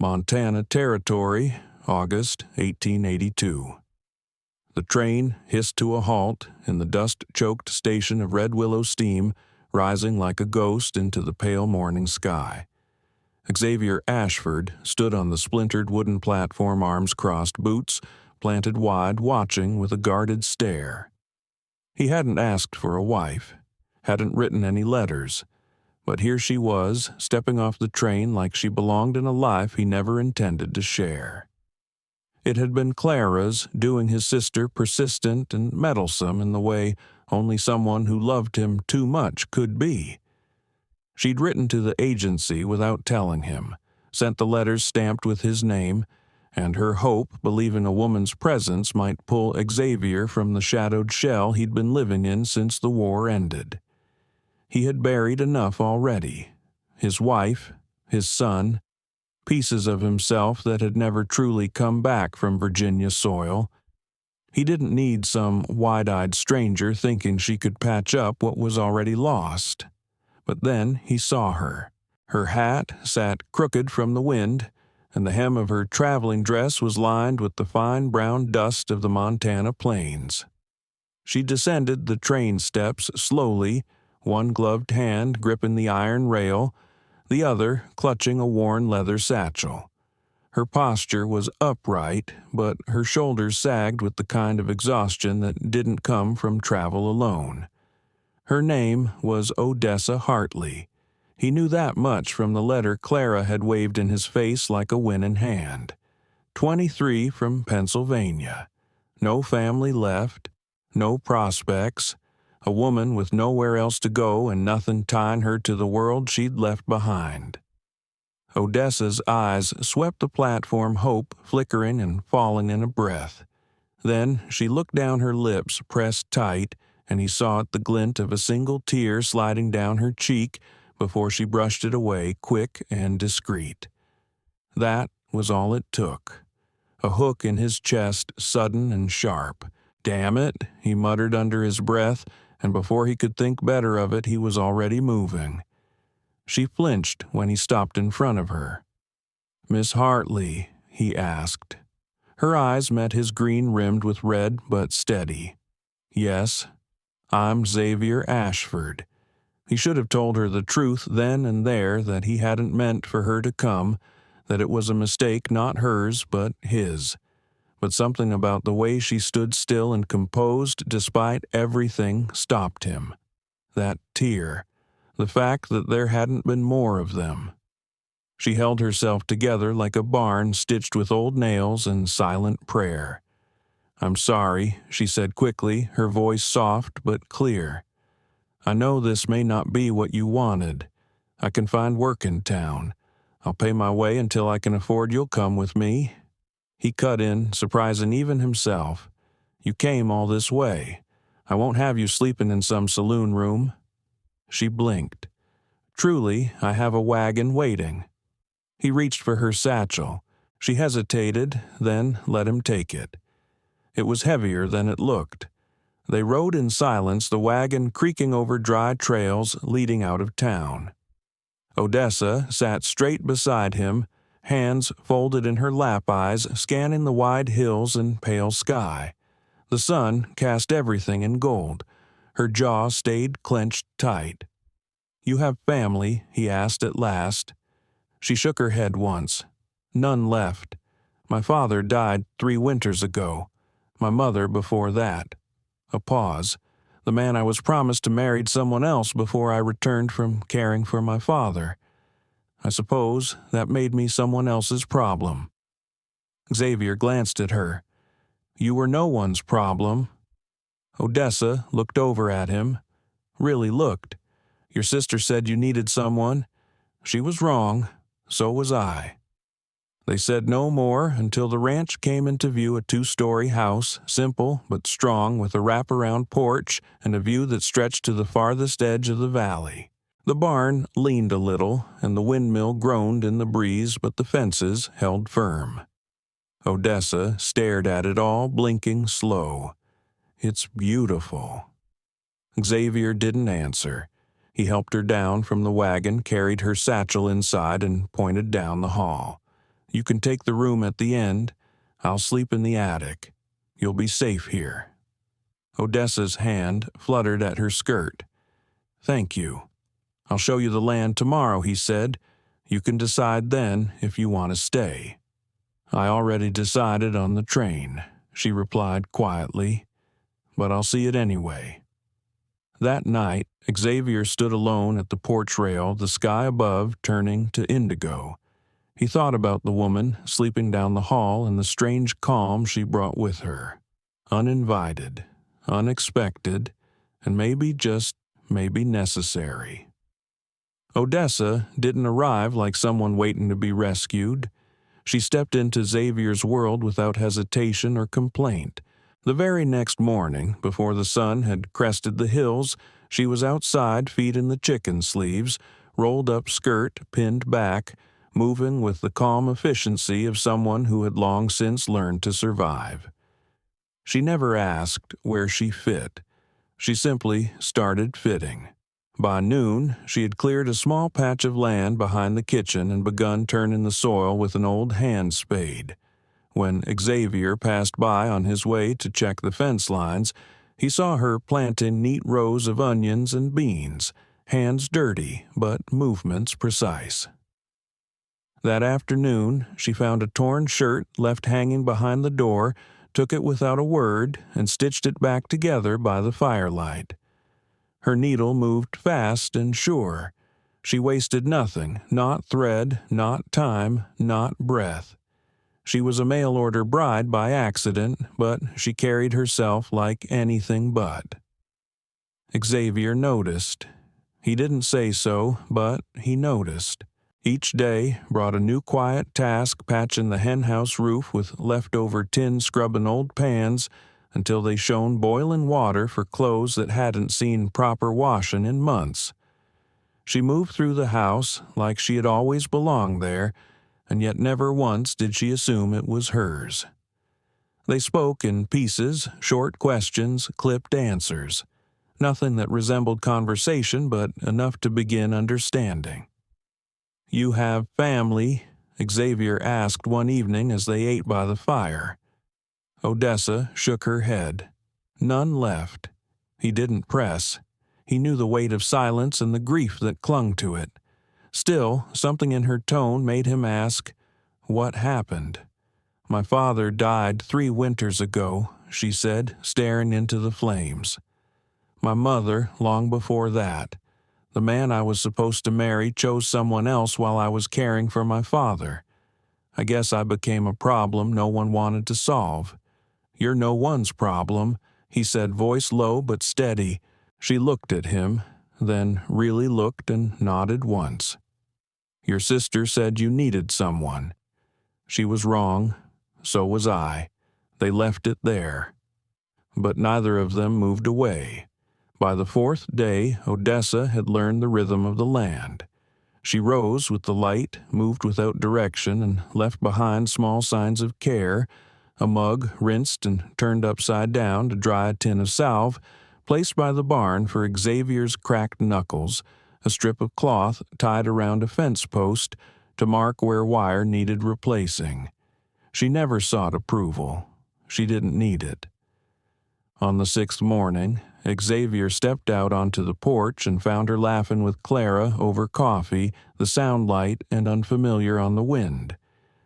Montana Territory, August 1882. The train hissed to a halt in the dust-choked station of Red Willow Steam, rising like a ghost into the pale morning sky. Xavier Ashford stood on the splintered wooden platform, arms crossed, boots planted wide, watching with a guarded stare. He hadn't asked for a wife, hadn't written any letters, but here she was, stepping off the train like she belonged in a life he never intended to share. It had been Clara's, doing his sister persistent and meddlesome in the way only someone who loved him too much could be. She'd written to the agency without telling him, sent the letters stamped with his name, and her hope, believing a woman's presence might pull Xavier from the shadowed shell he'd been living in since the war ended. He had buried enough already. His wife, his son, pieces of himself that had never truly come back from Virginia soil. He didn't need some wide-eyed stranger thinking she could patch up what was already lost. But then he saw her. Her hat sat crooked from the wind, and the hem of her traveling dress was lined with the fine brown dust of the Montana plains. She descended the train steps slowly, one gloved hand gripping the iron rail, the other clutching a worn leather satchel. Her posture was upright, but her shoulders sagged with the kind of exhaustion that didn't come from travel alone. Her name was Odessa Hartley. He knew that much from the letter Clara had waved in his face like a winning hand. 23 from Pennsylvania. No family left, no prospects, a woman with nowhere else to go and nothing tying her to the world she'd left behind. Odessa's eyes swept the platform, hope flickering and falling in a breath. Then she looked down, her lips pressed tight, and he saw the glint of a single tear sliding down her cheek before she brushed it away, quick and discreet. That was all it took. A hook in his chest, sudden and sharp. "Damn it," he muttered under his breath, and before he could think better of it, he was already moving. She flinched when he stopped in front of her. "Miss Hartley," he asked. Her eyes met his, green rimmed with red but steady. "Yes, I'm Xavier Ashford." He should have told her the truth then and there, that he hadn't meant for her to come, that it was a mistake not hers but his. But something about the way she stood still and composed despite everything stopped him. That tear, the fact that there hadn't been more of them. She held herself together like a barn stitched with old nails in silent prayer. "I'm sorry," she said quickly, her voice soft but clear. "I know this may not be what you wanted. I can find work in town. I'll pay my way until I can afford you'll come with me." He cut in, surprising even himself. "You came all this way. I won't have you sleeping in some saloon room." She blinked. "Truly, I have a wagon waiting." He reached for her satchel. She hesitated, then let him take it. It was heavier than it looked. They rode in silence, the wagon creaking over dry trails leading out of town. Odessa sat straight beside him, hands folded in her lap, eyes scanning the wide hills and pale sky. The sun cast everything in gold. Her jaw stayed clenched tight. "You have family?" he asked at last. She shook her head once. "None left. My father died 3 winters ago. My mother before that." A pause. "The man I was promised to married someone else before I returned from caring for my father. I suppose that made me someone else's problem." Xavier glanced at her. "You were no one's problem." Odessa looked over at him. Really looked. "Your sister said you needed someone. She was wrong. So was I." They said no more until the ranch came into view, a 2-story house, simple but strong, with a wraparound porch and a view that stretched to the farthest edge of the valley. The barn leaned a little, and the windmill groaned in the breeze, but the fences held firm. Odessa stared at it all, blinking slow. "It's beautiful." Xavier didn't answer. He helped her down from the wagon, carried her satchel inside, and pointed down the hall. You can take the room at the end. I'll sleep in the attic. You'll be safe here." Odessa's hand fluttered at her skirt. "Thank you. I'll show you the land tomorrow," he said. "You can decide then if you want to stay." "I already decided on the train," she replied quietly, "but I'll see it anyway." That night, Xavier stood alone at the porch rail, the sky above turning to indigo. He thought about the woman sleeping down the hall and the strange calm she brought with her. Uninvited, unexpected, and maybe just maybe necessary. Odessa didn't arrive like someone waiting to be rescued. She stepped into Xavier's world without hesitation or complaint. The very next morning, before the sun had crested the hills, she was outside feeding the chicken sleeves, rolled up skirt pinned back, moving with the calm efficiency of someone who had long since learned to survive. She never asked where she fit. She simply started fitting. By noon, she had cleared a small patch of land behind the kitchen and begun turning the soil with an old hand spade. When Xavier passed by on his way to check the fence lines, he saw her planting neat rows of onions and beans, hands dirty, but movements precise. That afternoon, she found a torn shirt left hanging behind the door, took it without a word, and stitched it back together by the firelight. Her needle moved fast and sure. She wasted nothing, not thread, not time, not breath. She was a mail-order bride by accident, but she carried herself like anything but. Xavier noticed. He didn't say so, but he noticed. Each day brought a new quiet task patching the henhouse roof with leftover tin scrubbing old pans until they shone boiling water for clothes that hadn't seen proper washing in months. She moved through the house like she had always belonged there, and yet never once did she assume it was hers. They spoke in pieces, short questions, clipped answers. Nothing that resembled conversation, but enough to begin understanding. "You have family?" Xavier asked one evening as they ate by the fire. Odessa shook her head. None left. He didn't press. He knew the weight of silence and the grief that clung to it. Still, something in her tone made him ask, "What happened?" "My father died 3 winters ago," she said, staring into the flames. "My mother long before that. The man I was supposed to marry chose someone else while I was caring for my father. I guess I became a problem no one wanted to solve." "You're no one's problem," he said, voice low but steady. She looked at him, then really looked and nodded once. "Your sister said you needed someone." She was wrong. So was I. They left it there. But neither of them moved away. By the 4th day, Odessa had learned the rhythm of the land. She rose with the light, moved without direction, and left behind small signs of care: a mug rinsed and turned upside down to dry a tin of salve, placed by the barn for Xavier's cracked knuckles, a strip of cloth tied around a fence post to mark where wire needed replacing. She never sought approval. She didn't need it. On the 6th morning, Xavier stepped out onto the porch and found her laughing with Clara over coffee, the sound light and unfamiliar on the wind.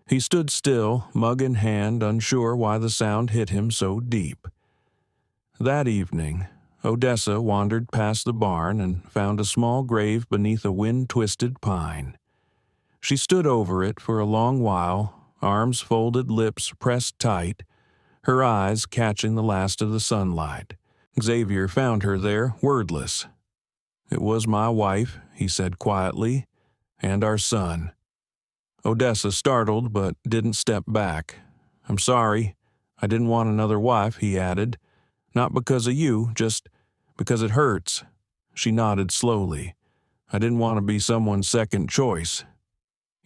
He stood still, mug in hand, unsure why the sound hit him so deep. That evening, Odessa wandered past the barn and found a small grave beneath a wind-twisted pine. She stood over it for a long while, arms folded, lips pressed tight, her eyes catching the last of the sunlight. Xavier found her there, wordless. "It was my wife," he said quietly, "and our son." Odessa startled but didn't step back. "I'm sorry. I didn't want another wife," he added. "Not because of you, just because it hurts." She nodded slowly. "I didn't want to be someone's second choice."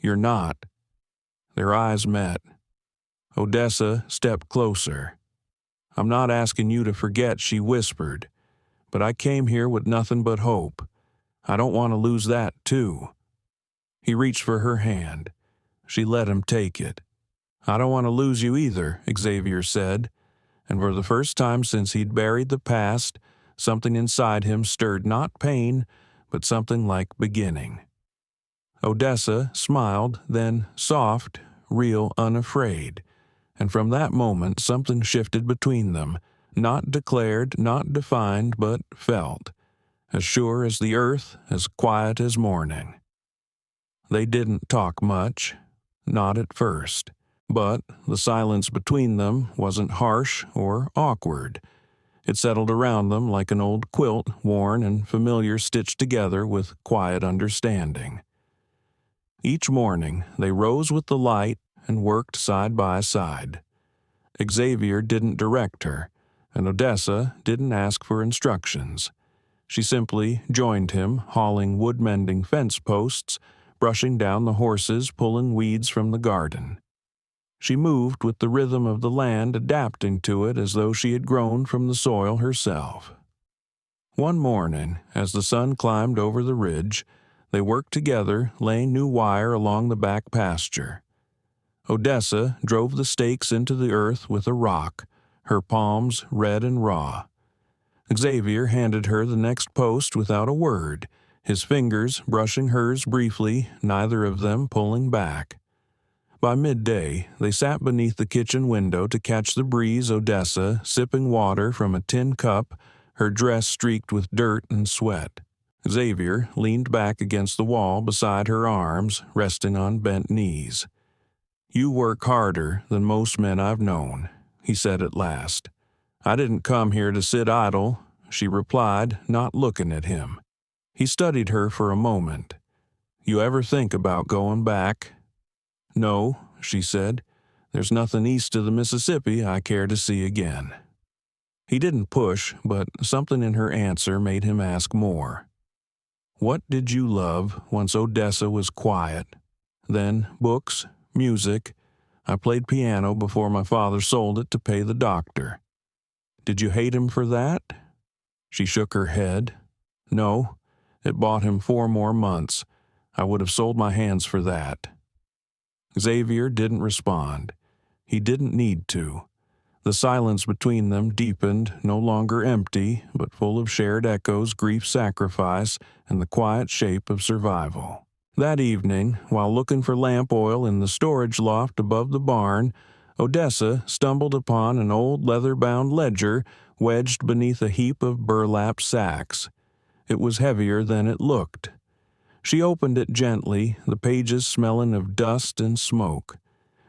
"You're not." Their eyes met. Odessa stepped closer. "I'm not asking you to forget," she whispered, "but I came here with nothing but hope. I don't want to lose that, too." He reached for her hand. She let him take it. "I don't want to lose you either," Xavier said, and for the first time since he'd buried the past, something inside him stirred not pain, but something like beginning. Odessa smiled, then soft, real unafraid, and from that moment something shifted between them, not declared, not defined, but felt, as sure as the earth, as quiet as morning. They didn't talk much, not at first, but the silence between them wasn't harsh or awkward. It settled around them like an old quilt, worn and familiar, stitched together with quiet understanding. Each morning they rose with the light and worked side by side. Xavier didn't direct her, and Odessa didn't ask for instructions. She simply joined him, hauling wood-mending fence posts, brushing down the horses, pulling weeds from the garden. She moved with the rhythm of the land, adapting to it as though she had grown from the soil herself. One morning, as the sun climbed over the ridge, they worked together, laying new wire along the back pasture. Odessa drove the stakes into the earth with a rock, her palms red and raw. Xavier handed her the next post without a word, his fingers brushing hers briefly, neither of them pulling back. By midday, they sat beneath the kitchen window to catch the breeze. Odessa sipping water from a tin cup, her dress streaked with dirt and sweat. Xavier leaned back against the wall beside her, arms resting on bent knees. "You work harder than most men I've known," he said at last. "I didn't come here to sit idle," she replied, not looking at him. He studied her for a moment. "You ever think about going back?" "No," she said. "There's nothing east of the Mississippi I care to see again." He didn't push, but something in her answer made him ask more. "What did you love once Odessa was quiet?" "Then books, music. I played piano before my father sold it to pay the doctor." "Did you hate him for that?" She shook her head. "No, it bought him 4 more months. I would have sold my hands for that." Xavier didn't respond. He didn't need to. The silence between them deepened, no longer empty, but full of shared echoes, grief, sacrifice, and the quiet shape of survival. That evening, while looking for lamp oil in the storage loft above the barn, Odessa stumbled upon an old leather-bound ledger wedged beneath a heap of burlap sacks. It was heavier than it looked. She opened it gently, the pages smelling of dust and smoke.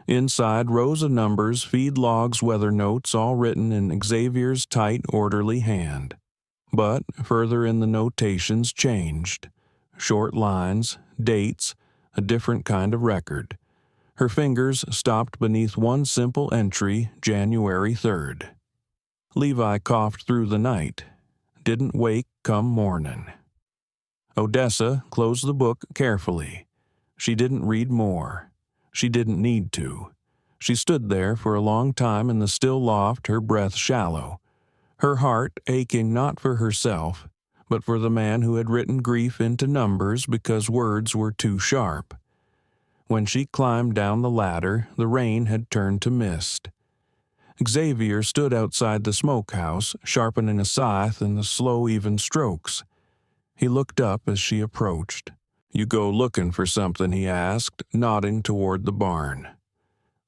Inside, rows of numbers, feed logs, weather notes, all written in Xavier's tight, orderly hand. But further in the notations changed. Short lines, dates, a different kind of record. Her fingers stopped beneath one simple entry, January 3rd. Levi coughed through the night. Didn't wake come morning. Odessa closed the book carefully. She didn't read more. She didn't need to. She stood there for a long time in the still loft, her breath shallow, her heart aching not for herself, but for the man who had written grief into numbers because words were too sharp. When she climbed down the ladder, the rain had turned to mist. Xavier stood outside the smokehouse, sharpening a scythe in the slow, even strokes. He looked up as she approached. "You go looking for something?" he asked, nodding toward the barn.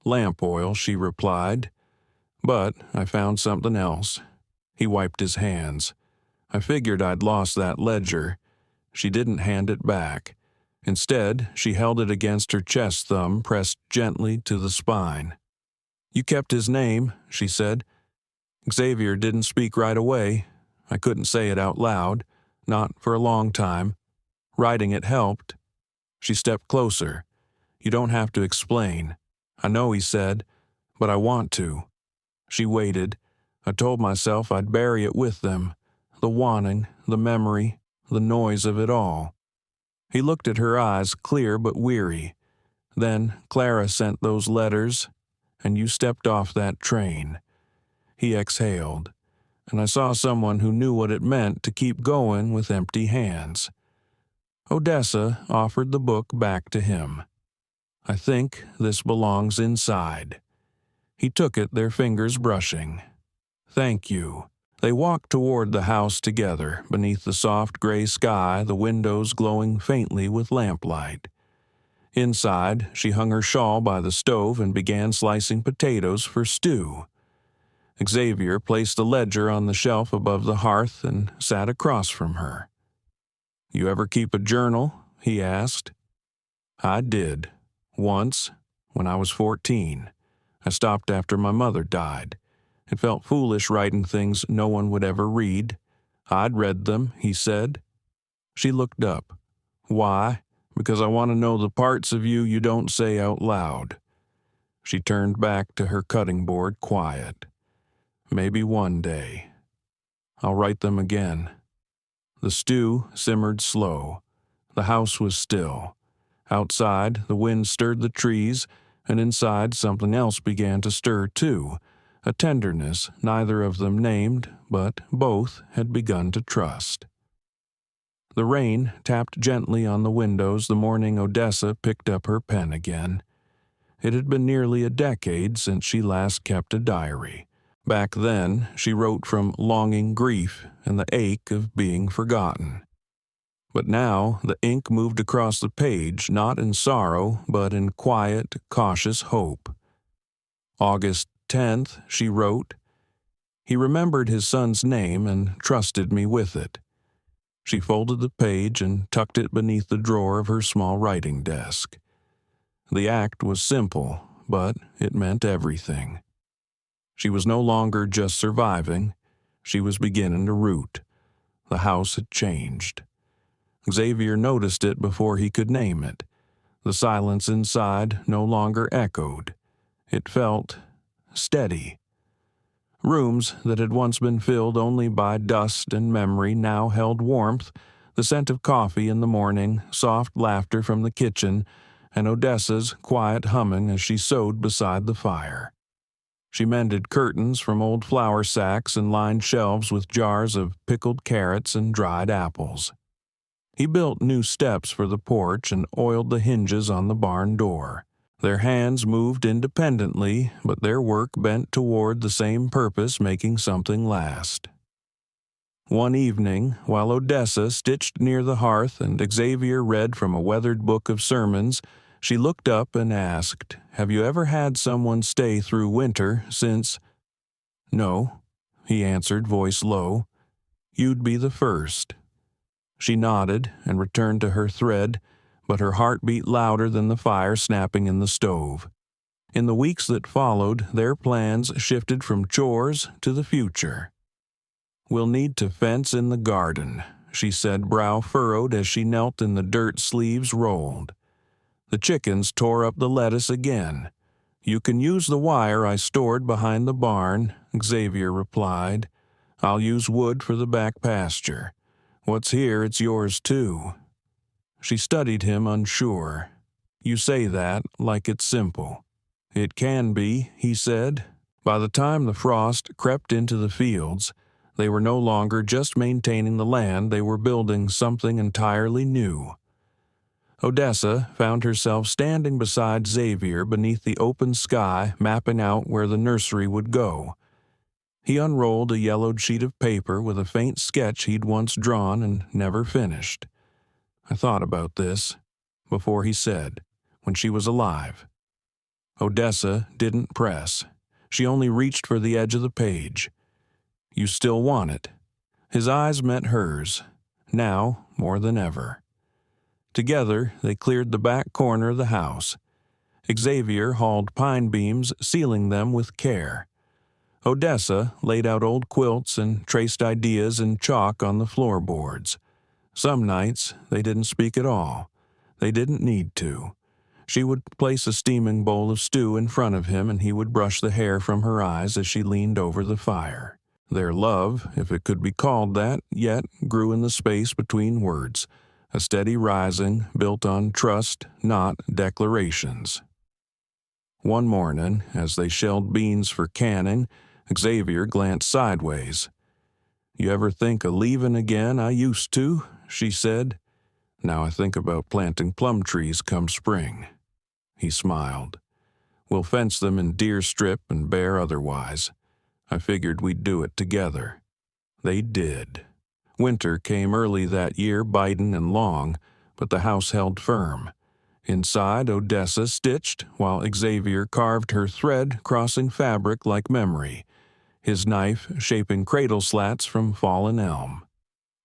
"Lamp oil," she replied. "But I found something else." He wiped his hands. "I figured I'd lost that ledger." She didn't hand it back. Instead, she held it against her chest, thumb pressed gently to the spine. "You kept his name," she said. "Xavier didn't speak right away. I couldn't say it out loud, not for a long time. Writing it helped." She stepped closer. "You don't have to explain." "I know," he said, "but I want to." She waited. I told myself I'd bury it with them. The wanting, the memory, the noise of it all. He looked at her eyes, clear but weary. "Then Clara sent those letters, and you stepped off that train." He exhaled, and I saw someone who knew what it meant to keep going with empty hands. Odessa offered the book back to him. I think this belongs inside." He took it, their fingers brushing. "Thank you." They walked toward the house together, beneath the soft gray sky, the windows glowing faintly with lamplight. Inside, she hung her shawl by the stove and began slicing potatoes for stew. Xavier placed a ledger on the shelf above the hearth and sat across from her. "You ever keep a journal?" he asked. "I did. Once, when I was 14. I stopped after my mother died. It felt foolish writing things no one would ever read. I'd read them," he said. She looked up. "Why?" "Because I want to know the parts of you don't say out loud." She turned back to her cutting board, quiet. "Maybe one day. I'll write them again." The stew simmered slow. The house was still. Outside, the wind stirred the trees, and inside something else began to stir too, a tenderness neither of them named, but both had begun to trust. The rain tapped gently on the windows the morning Odessa picked up her pen again. It had been nearly a decade since she last kept a diary. Back then, she wrote from longing grief and the ache of being forgotten. But now the ink moved across the page not in sorrow, but in quiet, cautious hope. August 10th, she wrote, "He remembered his son's name and trusted me with it." She folded the page and tucked it beneath the drawer of her small writing desk. The act was simple, but it meant everything. She was no longer just surviving. She was beginning to root. The house had changed. Xavier noticed it before he could name it. The silence inside no longer echoed. It felt steady. Rooms that had once been filled only by dust and memory now held warmth, the scent of coffee in the morning, soft laughter from the kitchen, and Odessa's quiet humming as she sewed beside the fire. She mended curtains from old flour sacks and lined shelves with jars of pickled carrots and dried apples. He built new steps for the porch and oiled the hinges on the barn door. Their hands moved independently, but their work bent toward the same purpose, making something last. One evening, while Odessa stitched near the hearth and Xavier read from a weathered book of sermons, she looked up and asked, "Have you ever had someone stay through winter since—" "No," he answered, voice low. "You'd be the first." She nodded and returned to her thread, but her heart beat louder than the fire snapping in the stove. In the weeks that followed, their plans shifted from chores to the future. "We'll need to fence in the garden," she said, brow furrowed as she knelt in the dirt sleeves rolled. "The chickens tore up the lettuce again." "You can use the wire I stored behind the barn," Xavier replied. "I'll use wood for the back pasture. What's here, it's yours too." She studied him, unsure. "You say that like it's simple." "It can be," he said. By the time the frost crept into the fields, they were no longer just maintaining the land, they were building something entirely new. Odessa found herself standing beside Xavier beneath the open sky, mapping out where the nursery would go. He unrolled a yellowed sheet of paper with a faint sketch he'd once drawn and never finished. "I thought about this," before he said, "when she was alive." Odessa didn't press. She only reached for the edge of the page. "You still want it?" His eyes met hers, now more than ever. Together, they cleared the back corner of the house. Xavier hauled pine beams, sealing them with care. Odessa laid out old quilts and traced ideas in chalk on the floorboards. Some nights, they didn't speak at all. They didn't need to. She would place a steaming bowl of stew in front of him, and he would brush the hair from her eyes as she leaned over the fire. Their love, if it could be called that, yet grew in the space between words, a steady rising built on trust, not declarations. One morning, as they shelled beans for canning, Xavier glanced sideways. "You ever think of leaving again? I used to," she said. "Now I think about planting plum trees come spring." he smiled. "We'll fence them in deer strip and bear otherwise. I figured we'd do it together." They did. Winter came early that year, biting and long, but the house held firm. Inside, Odessa stitched, while Xavier carved her thread crossing fabric like memory, his knife shaping cradle slats from fallen elm.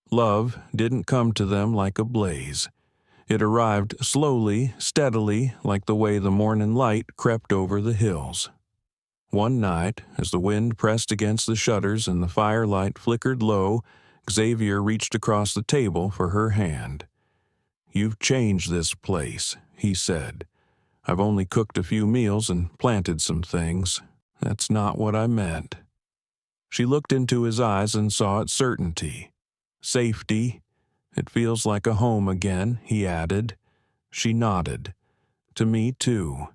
Love didn't come to them like a blaze. It arrived slowly, steadily, like the way the morning light crept over the hills. One night, as the wind pressed against the shutters and the firelight flickered low, Xavier reached across the table for her hand. "You've changed this place," he said. "I've only cooked a few meals and planted some things. That's not what I meant." She looked into his eyes and saw its certainty. "Safety. It feels like a home again," he added. She nodded. "To me, too.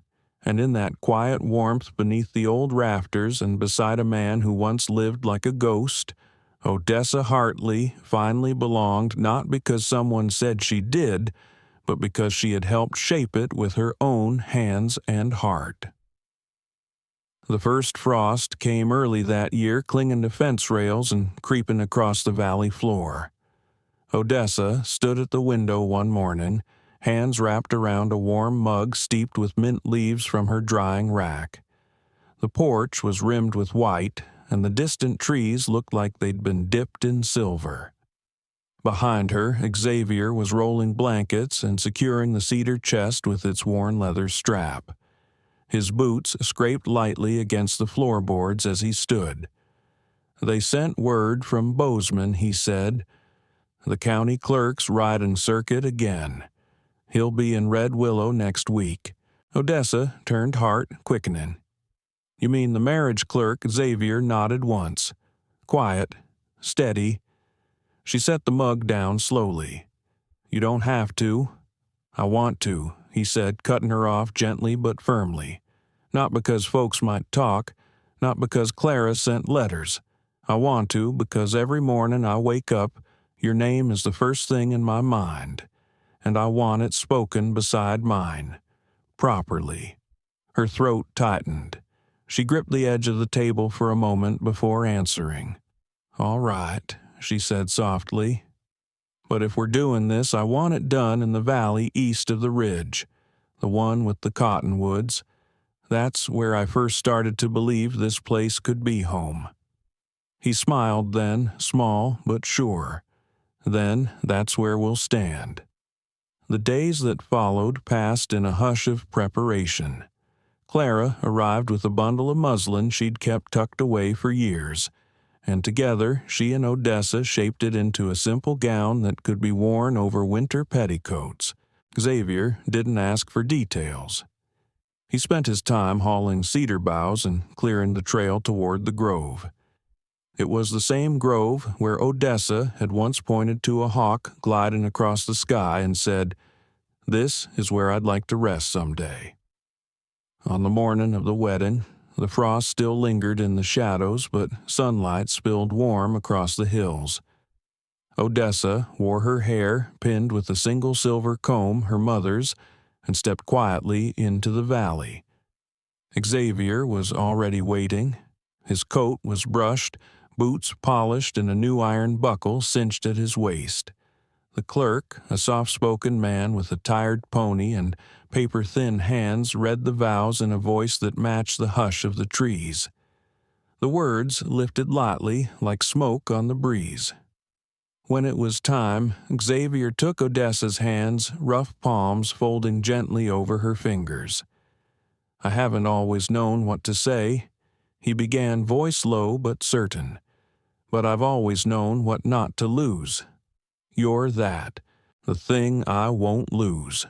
And in that quiet warmth beneath the old rafters and beside a man who once lived like a ghost, Odessa Hartley finally belonged not because someone said she did, but because she had helped shape it with her own hands and heart." The first frost came early that year, clinging to fence rails and creeping across the valley floor. Odessa stood at the window one morning, hands wrapped around a warm mug steeped with mint leaves from her drying rack. The porch was rimmed with white, and the distant trees looked like they'd been dipped in silver. Behind her, Xavier was rolling blankets and securing the cedar chest with its worn leather strap. His boots scraped lightly against the floorboards as he stood. "They sent word from Bozeman," he said. "The county clerk's riding circuit again. He'll be in Red Willow next week." Odessa turned, heart quickening. "You mean the marriage clerk?" Xavier nodded once. Quiet, steady. She set the mug down slowly. "You don't have to." "I want to," he said, cutting her off gently but firmly. "Not because folks might talk, not because Clara sent letters. I want to because every morning I wake up, your name is the first thing in my mind, and I want it spoken beside mine. Properly." Her throat tightened. She gripped the edge of the table for a moment before answering. "All right," she said softly. "But if we're doing this, I want it done in the valley east of the ridge, the one with the cottonwoods. That's where I first started to believe this place could be home." He smiled then, small but sure. "Then that's where we'll stand." The days that followed passed in a hush of preparation. Clara arrived with a bundle of muslin she'd kept tucked away for years, and together she and Odessa shaped it into a simple gown that could be worn over winter petticoats. Xavier didn't ask for details. He spent his time hauling cedar boughs and clearing the trail toward the grove. It was the same grove where Odessa had once pointed to a hawk gliding across the sky and said, "This is where I'd like to rest someday." On the morning of the wedding, the frost still lingered in the shadows, but sunlight spilled warm across the hills. Odessa wore her hair pinned with a single silver comb, her mother's, and stepped quietly into the valley. Xavier was already waiting. His coat was brushed, boots polished, and a new iron buckle cinched at his waist. The clerk, a soft-spoken man with a tired pony and paper-thin hands, read the vows in a voice that matched the hush of the trees. The words lifted lightly, like smoke on the breeze. When it was time, Xavier took Odessa's hands, rough palms folding gently over her fingers. "I haven't always known what to say," he began, voice low but certain. "But I've always known what not to lose. You're that, the thing I won't lose."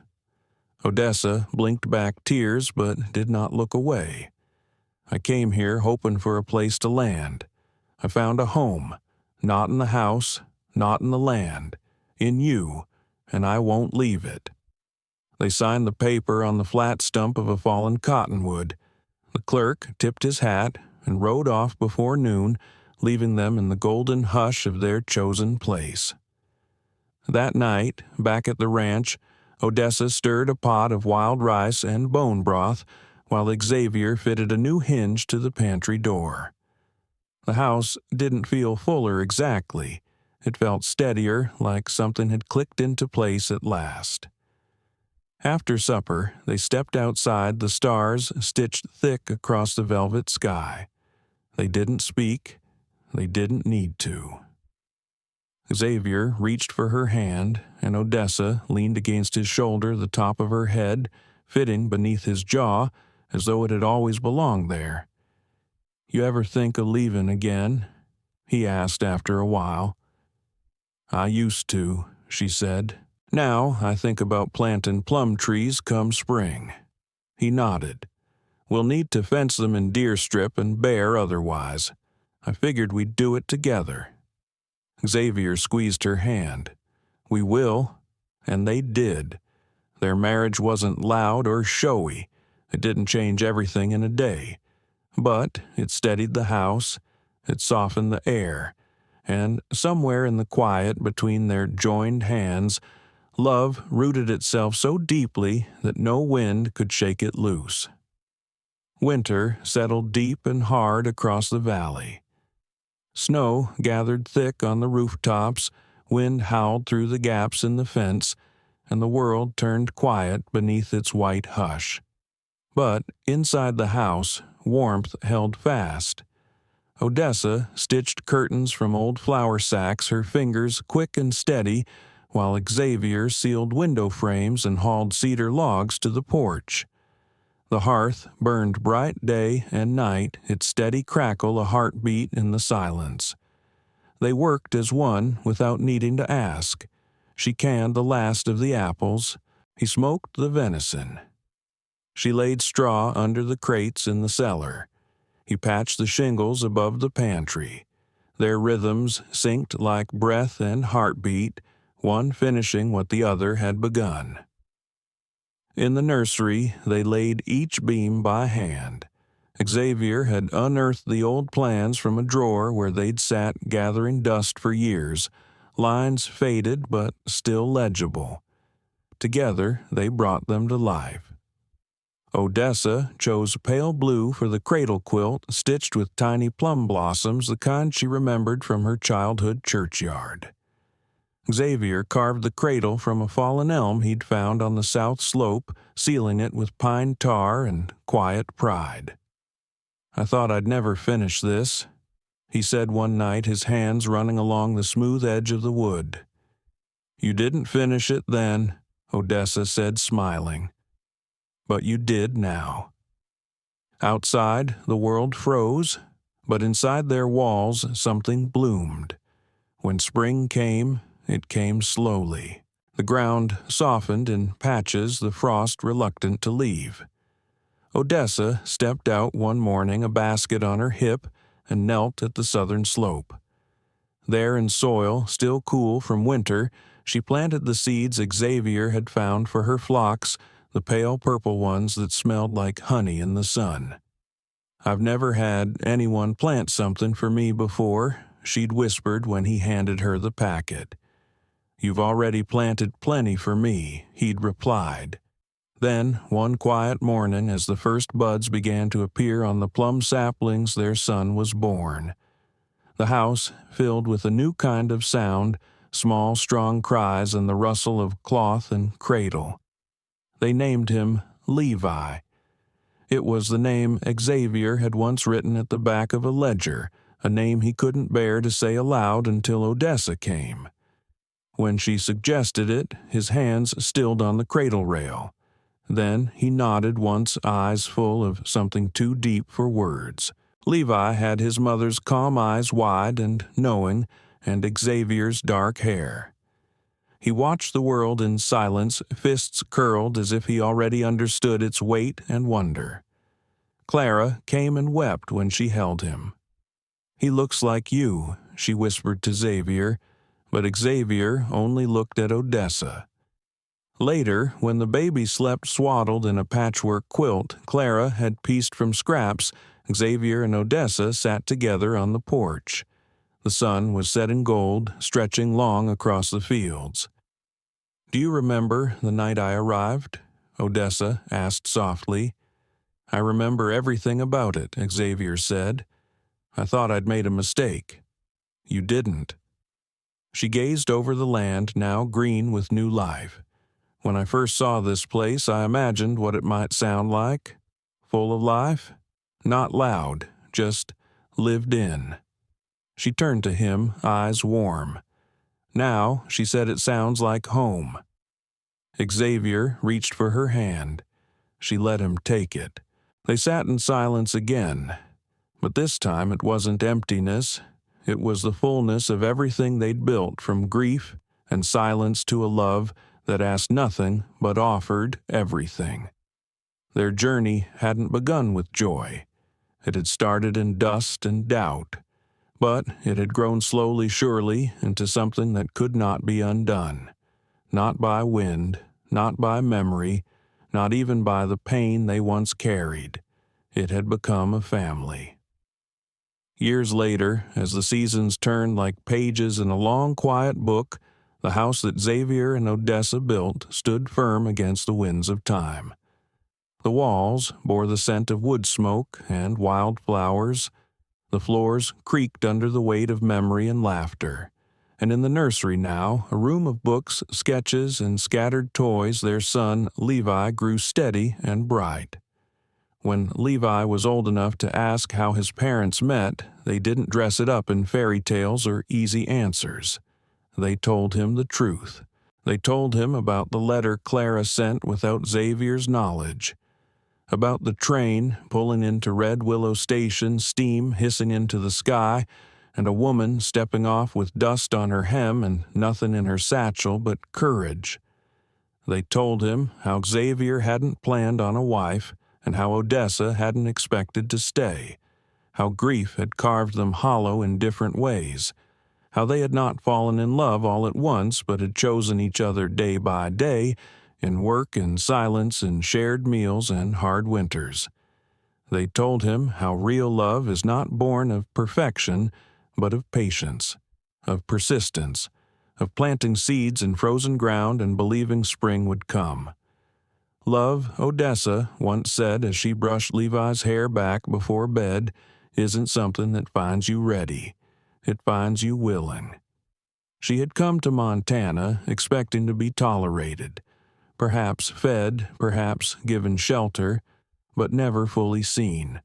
Odessa blinked back tears but did not look away. "I came here hoping for a place to land. I found a home, not in the house, not in the land, in you, and I won't leave it." They signed the paper on the flat stump of a fallen cottonwood. The clerk tipped his hat and rode off before noon, leaving them in the golden hush of their chosen place. That night, back at the ranch, Odessa stirred a pot of wild rice and bone broth, while Xavier fitted a new hinge to the pantry door. The house didn't feel fuller exactly. It felt steadier, like something had clicked into place at last. After supper, they stepped outside, the stars stitched thick across the velvet sky. They didn't speak. They didn't need to. Xavier reached for her hand, and Odessa leaned against his shoulder, the top of her head fitting beneath his jaw, as though it had always belonged there. "You ever think of leaving again?" he asked after a while. "I used to," she said. "Now I think about planting plum trees come spring." He nodded. "We'll need to fence them in deer strip and bear otherwise. I figured we'd do it together." Xavier squeezed her hand. "We will." And they did. Their marriage wasn't loud or showy. It didn't change everything in a day. But it steadied the house, it softened the air, and somewhere in the quiet between their joined hands, love rooted itself so deeply that no wind could shake it loose. Winter settled deep and hard across the valley. Snow gathered thick on the rooftops, wind howled through the gaps in the fence, and the world turned quiet beneath its white hush. But inside the house, warmth held fast. Odessa stitched curtains from old flour sacks, her fingers quick and steady, while Xavier sealed window frames and hauled cedar logs to the porch. The hearth burned bright day and night, its steady crackle a heartbeat in the silence. They worked as one without needing to ask. She canned the last of the apples. He smoked the venison. She laid straw under the crates in the cellar. He patched the shingles above the pantry. Their rhythms synced like breath and heartbeat, one finishing what the other had begun. In the nursery, they laid each beam by hand. Xavier had unearthed the old plans from a drawer where they'd sat gathering dust for years, lines faded but still legible. Together, they brought them to life. Odessa chose pale blue for the cradle quilt, stitched with tiny plum blossoms, the kind she remembered from her childhood churchyard. Xavier carved the cradle from a fallen elm he'd found on the south slope, sealing it with pine tar and quiet pride. "I thought I'd never finish this," he said one night, his hands running along the smooth edge of the wood. "You didn't finish it then," Odessa said, smiling. "But you did now." Outside, the world froze, but inside their walls something bloomed. When spring came, it came slowly. The ground softened in patches, the frost reluctant to leave. Odessa stepped out one morning, a basket on her hip, and knelt at the southern slope. There in soil, still cool from winter, she planted the seeds Xavier had found for her phlox, the pale purple ones that smelled like honey in the sun. "I've never had anyone plant something for me before," she'd whispered when he handed her the packet. "You've already planted plenty for me," he'd replied. Then, one quiet morning, as the first buds began to appear on the plum saplings, their son was born. The house filled with a new kind of sound, small, strong cries and the rustle of cloth and cradle. They named him Levi. It was the name Xavier had once written at the back of a ledger, a name he couldn't bear to say aloud until Odessa came. When she suggested it, his hands stilled on the cradle rail. Then he nodded once, eyes full of something too deep for words. Levi had his mother's calm eyes wide and knowing, and Xavier's dark hair. He watched the world in silence, fists curled as if he already understood its weight and wonder. Clara came and wept when she held him. "He looks like you," she whispered to Xavier, but Xavier only looked at Odessa. Later, when the baby slept swaddled in a patchwork quilt Clara had pieced from scraps, Xavier and Odessa sat together on the porch. The sun was set in gold, stretching long across the fields. "Do you remember the night I arrived?" Odessa asked softly. "I remember everything about it," Xavier said. "I thought I'd made a mistake." "You didn't." She gazed over the land, now green with new life. "When I first saw this place, I imagined what it might sound like. Full of life? Not loud, just lived in." She turned to him, eyes warm. "Now," she said, "it sounds like home." Xavier reached for her hand. She let him take it. They sat in silence again. But this time it wasn't emptiness. It was the fullness of everything they'd built, from grief and silence to a love that asked nothing but offered everything. Their journey hadn't begun with joy. It had started in dust and doubt. But it had grown slowly, surely, into something that could not be undone. Not by wind, not by memory, not even by the pain they once carried. It had become a family. Years later, as the seasons turned like pages in a long, quiet book, the house that Xavier and Odessa built stood firm against the winds of time. The walls bore the scent of wood smoke and wild flowers. The floors creaked under the weight of memory and laughter. And in the nursery now, a room of books, sketches, and scattered toys, their son, Levi, grew steady and bright. When Levi was old enough to ask how his parents met, they didn't dress it up in fairy tales or easy answers. They told him the truth. They told him about the letter Clara sent without Xavier's knowledge, about the train pulling into Red Willow Station, steam hissing into the sky, and a woman stepping off with dust on her hem and nothing in her satchel but courage. They told him how Xavier hadn't planned on a wife, and how Odessa hadn't expected to stay, how grief had carved them hollow in different ways, how they had not fallen in love all at once but had chosen each other day by day, in work and silence and shared meals and hard winters. They told him how real love is not born of perfection, but of patience, of persistence, of planting seeds in frozen ground and believing spring would come. "Love," Odessa once said as she brushed Levi's hair back before bed, "isn't something that finds you ready. It finds you willing." She had come to Montana expecting to be tolerated, perhaps fed, perhaps given shelter, but never fully seen,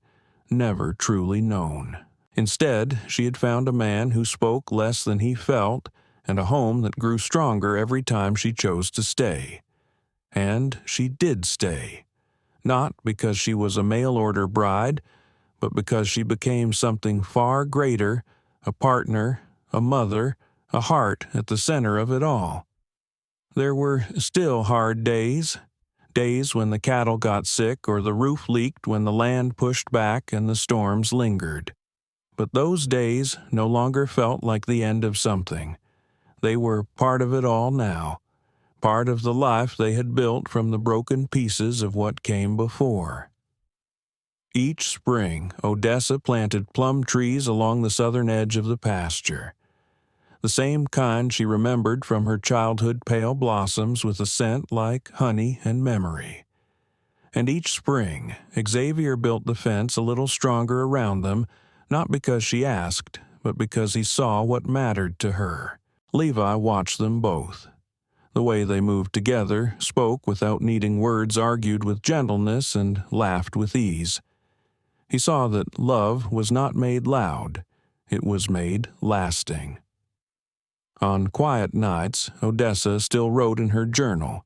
never truly known. Instead, she had found a man who spoke less than he felt, and a home that grew stronger every time she chose to stay. And she did stay, not because she was a mail-order bride, but because she became something far greater, a partner, a mother, a heart at the center of it all. There were still hard days, days when the cattle got sick or the roof leaked, when the land pushed back and the storms lingered. But those days no longer felt like the end of something. They were part of it all now, part of the life they had built from the broken pieces of what came before. Each spring, Odessa planted plum trees along the southern edge of the pasture. The same kind she remembered from her childhood, pale blossoms with a scent like honey and memory. And each spring, Xavier built the fence a little stronger around them, not because she asked, but because he saw what mattered to her. Levi watched them both. The way they moved together, spoke without needing words, argued with gentleness, and laughed with ease. He saw that love was not made loud. It was made lasting. On quiet nights, Odessa still wrote in her journal.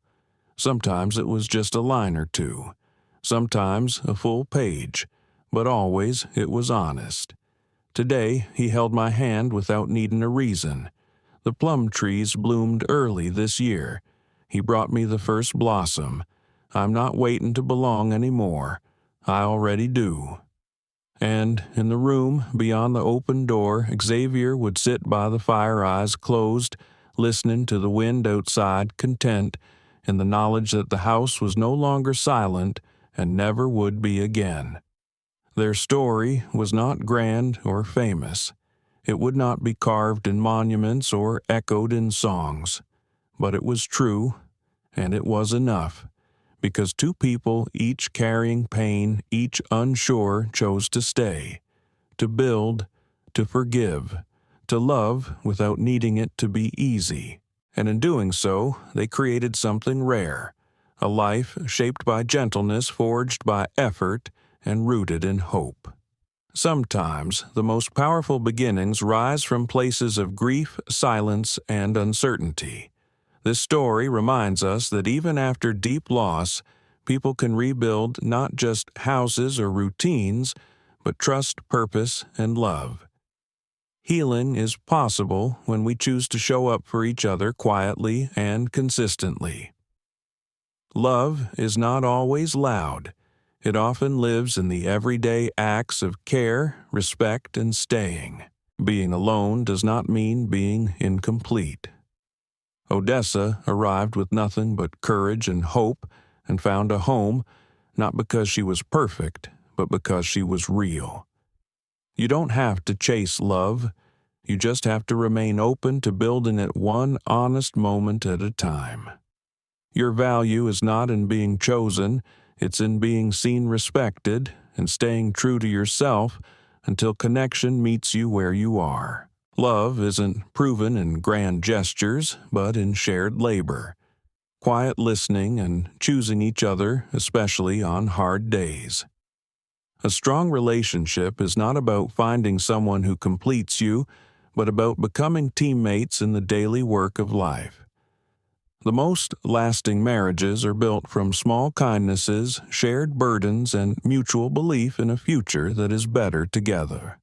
Sometimes it was just a line or two, sometimes a full page, but always it was honest. Today he held my hand without needing a reason. The plum trees bloomed early this year. He brought me the first blossom. I'm not waiting to belong anymore. I already do. And in the room beyond the open door, Xavier would sit by the fire, eyes closed, listening to the wind outside, content in the knowledge that the house was no longer silent and never would be again. Their story was not grand or famous. It would not be carved in monuments or echoed in songs. But it was true, and it was enough, because two people, each carrying pain, each unsure, chose to stay, to build, to forgive, to love without needing it to be easy. And in doing so, they created something rare, a life shaped by gentleness, forged by effort, and rooted in hope. Sometimes the most powerful beginnings rise from places of grief, silence, and uncertainty. This story reminds us that even after deep loss, people can rebuild not just houses or routines, but trust, purpose, and love. Healing is possible when we choose to show up for each other quietly and consistently. Love is not always loud. It often lives in the everyday acts of care, respect, and staying. Being alone does not mean being incomplete. Odessa arrived with nothing but courage and hope and found a home, not because she was perfect, but because she was real. You don't have to chase love. You just have to remain open to building it one honest moment at a time. Your value is not in being chosen, it's in being seen respected and staying true to yourself until connection meets you where you are. Love isn't proven in grand gestures, but in shared labor, quiet listening, and choosing each other, especially on hard days. A strong relationship is not about finding someone who completes you, but about becoming teammates in the daily work of life. The most lasting marriages are built from small kindnesses, shared burdens, and mutual belief in a future that is better together.